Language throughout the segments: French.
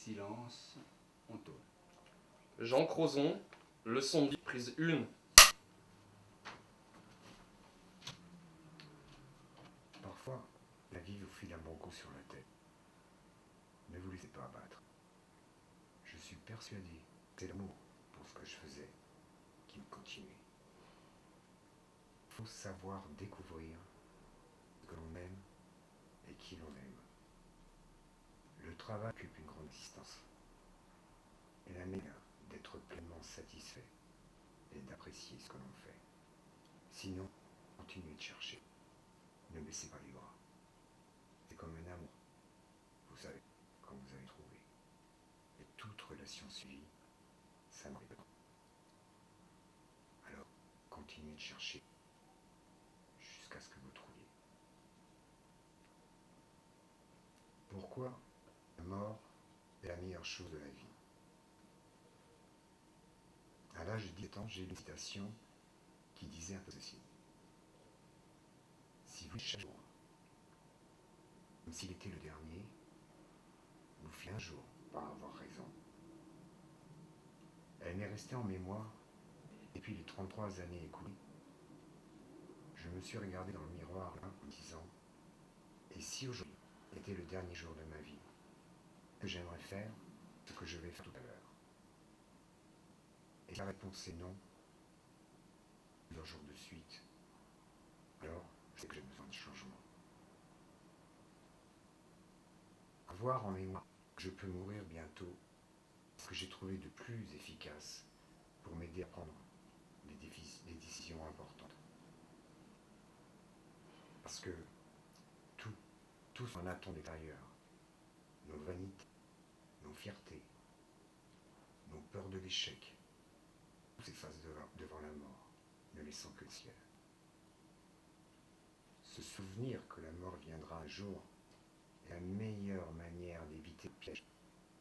Silence, on tourne. Jean Crozon, leçon de vie, prise 1. Parfois, la vie vous file un bon coup sur la tête. Ne vous laissez pas abattre. Je suis persuadé que c'est l'amour pour ce que je faisais qui me continuait. Il faut savoir découvrir ce que l'on aime et qui l'on aime. Le travail occupe une grande distance. Et la manière d'être pleinement satisfait et d'apprécier ce que l'on fait. Sinon, continuez de chercher. Ne baissez pas les bras. C'est comme un amour. Vous savez, quand vous avez trouvé. Et toute relation suivie, ça n'arrive pas. Alors, continuez de chercher jusqu'à ce que vous trouviez. Pourquoi la mort est la meilleure chose de la vie? À l'âge de 17 ans, j'ai lu une citation qui disait un peu ceci. Si vous chaque jour, comme s'il était le dernier, vous faites un jour par avoir raison. Elle m'est restée en mémoire, et puis les 33 années écoulées, je me suis regardé dans le miroir là, en me disant, et si aujourd'hui était le dernier jour de ma vie, que j'aimerais faire ce que je vais faire tout à l'heure? Et la réponse est non, plusieurs jours de suite. Alors, c'est que j'ai besoin de changement. Avoir en mémoire que je peux mourir bientôt, ce que j'ai trouvé de plus efficace pour m'aider à prendre des décisions importantes. Parce que tout en attend l'extérieur. Nos vanités, nos fiertés, nos peurs de l'échec, tout s'efface devant la mort, ne laissant que le ciel. Se souvenir que la mort viendra un jour est la meilleure manière d'éviter le piège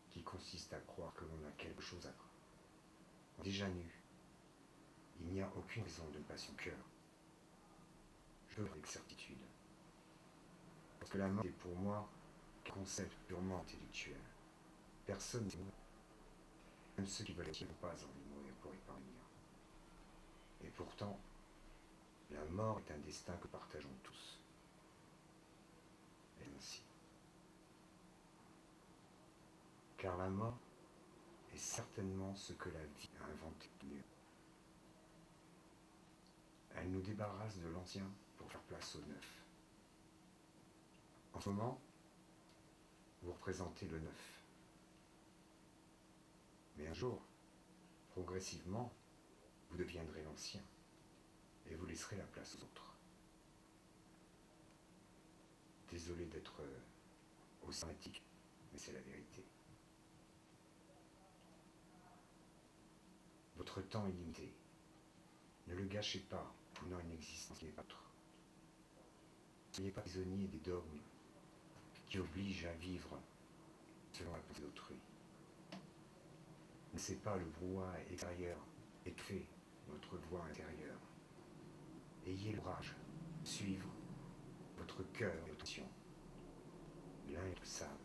qui consiste à croire que l'on a quelque chose à faire. Déjà nu, il n'y a aucune raison de ne pas son cœur. Je peux avec certitude. Parce que la mort est pour moi un concept purement intellectuel. Personne ne mourir. Même ceux qui veulent être n'ont pas envie de mourir pour y parvenir. Et pourtant, la mort est un destin que partageons tous. Et ainsi. Car la mort est certainement ce que la vie a inventé de mieux. Elle nous débarrasse de l'ancien pour faire place au neuf. En ce moment, vous représentez le neuf. Mais un jour, progressivement, vous deviendrez l'ancien et vous laisserez la place aux autres. Désolé d'être aussi dramatique, mais c'est la vérité. Votre temps est limité. Ne le gâchez pas en menant une existence qui n'est pas votre. Ne soyez pas prisonnier des dogmes qui obligent à vivre selon la pensée d'autrui. Ne laissez pas le brouhaha extérieur étouffer votre voix intérieure. Ayez le courage de suivre votre cœur et votre action. L'un est le sable,